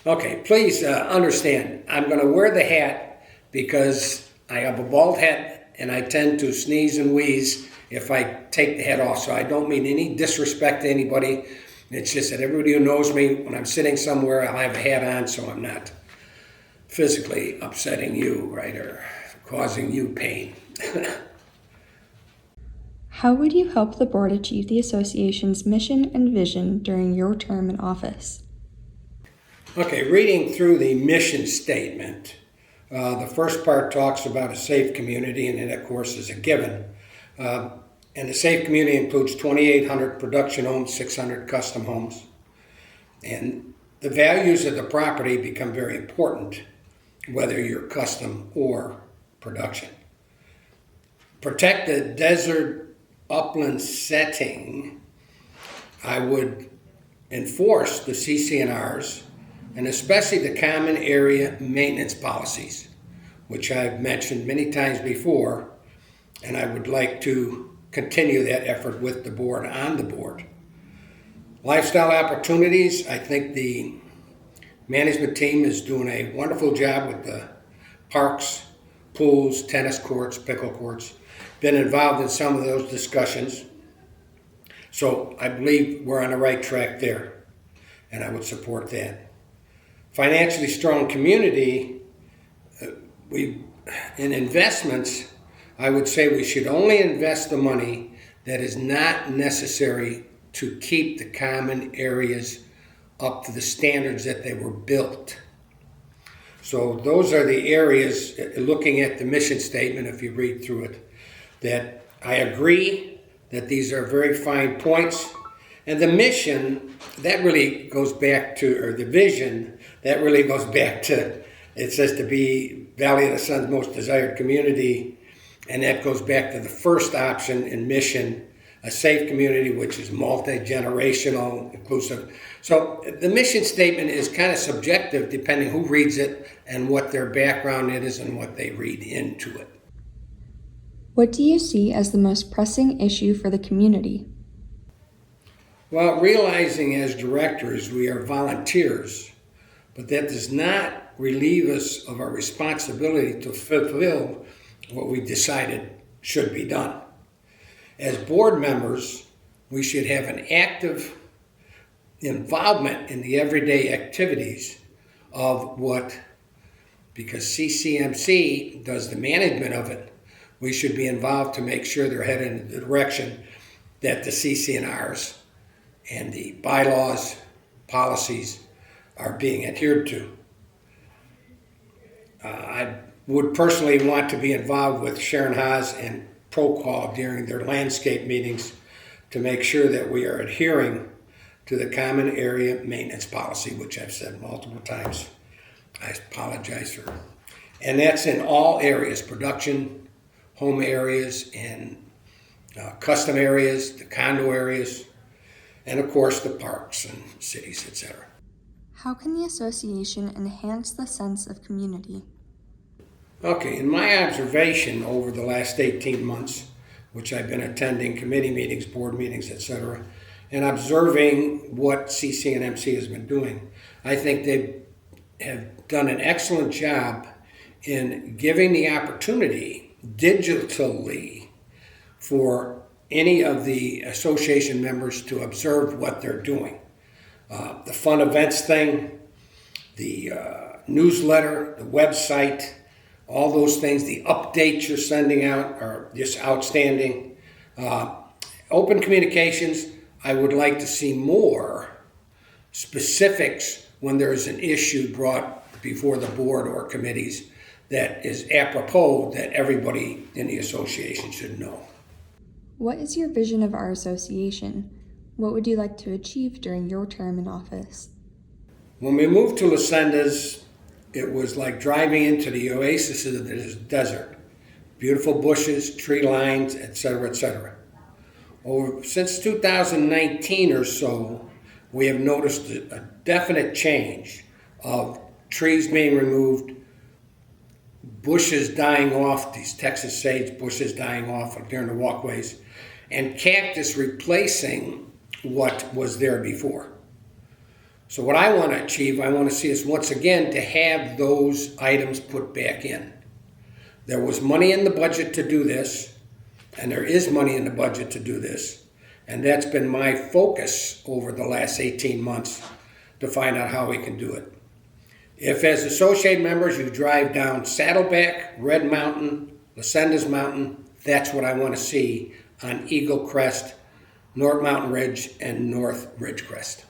Okay, please understand, I'm going to wear the hat because I have a bald head and I tend to sneeze and wheeze if I take the hat off. So I don't mean any disrespect to anybody. It's just that everybody who knows me, when I'm sitting somewhere, I'll have a hat on so I'm not physically upsetting you, right, or causing you pain. How would you help the board achieve the association's mission and vision during your term in office? Okay, reading through the mission statement, the first part talks about a safe community, and that, of course, is a given. And the safe community includes 2,800 production homes, 600 custom homes. And the values of the property become very important, whether you're custom or production. Protect the desert upland setting. I would enforce the CC&Rs, and especially the common area maintenance policies, which I've mentioned many times before, and I would like to continue that effort with the board, on the board. Lifestyle opportunities, I think the management team is doing a wonderful job with the parks, pools, tennis courts, pickle courts. Been involved in some of those discussions. So I believe we're on the right track there, and I would support that. Financially strong community, in investments, I would say we should only invest the money that is not necessary to keep the common areas up to the standards that they were built. So those are the areas, looking at the mission statement, if you read through it, that I agree that these are very fine points. And the mission, that really goes back to, or the vision, that really goes back to, it says to be Valley of the Sun's most desired community. And that goes back to the first option in mission, a safe community, which is multi-generational, inclusive. So the mission statement is kind of subjective depending who reads it and what their background is and what they read into it. What do you see as the most pressing issue for the community? Well, realizing as directors we are volunteers, but that does not relieve us of our responsibility to fulfill what we decided should be done. As board members, we should have an active involvement in the everyday activities of what, because CCMC does the management of it, we should be involved to make sure they're headed in the direction that the CC&Rs and the bylaws, policies are being adhered to. I would personally want to be involved with Sharon Haas and Procol during their landscape meetings to make sure that we are adhering to the common area maintenance policy, which I've said multiple times. I apologize for. And that's in all areas, production, home areas, and custom areas, the condo areas, and of course the parks and cities, etc. How can the association enhance the sense of community? Okay, in my observation over the last 18 months, which I've been attending committee meetings, board meetings, etc., and observing what CC and MC has been doing, I think they have done an excellent job in giving the opportunity digitally for any of the association members to observe what they're doing. The fun events thing, the newsletter, the website, all those things, the updates you're sending out are just outstanding. Open communications, I would like to see more specifics when there's an issue brought before the board or committees that is apropos that everybody in the association should know. What is your vision of our association? What would you like to achieve during your term in office? When we moved to Sendas, it was like driving into the oasis of the desert. Beautiful bushes, tree lines, etc., etc. Since 2019 or so, we have noticed a definite change of trees being removed, bushes dying off, these Texas sage bushes dying off during the walkways, and cactus replacing what was there before. So what I want to achieve, I want to see us once again to have those items put back in. There was money in the budget to do this, and there is money in the budget to do this. And that's been my focus over the last 18 months to find out how we can do it. If as associate members you drive down Saddleback, Red Mountain, the Sendas Mountain, that's what I want to see on Eagle Crest, North Mountain Ridge, and North Ridgecrest.